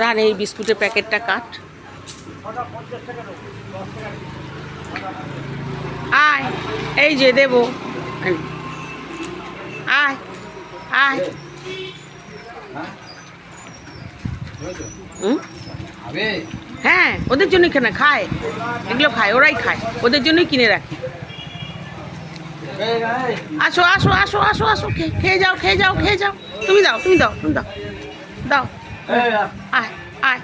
Run এই বিস্কুটের প্যাকেটটা কাট। আয়, এই যে দেবো, আয় আয়। হ্যাঁ, ওদের জন্যই কেনা খায়, এগুলো খায়, ওরাই খায়, ওদের জন্যই কিনে রাখি। আসো আসো আসো আসো আসো, খেয়ে যাও খেয়ে যাও খেয়ে যাও। তুমি দাও তুমি দাও তুমি দাও দাও। আয় আয়।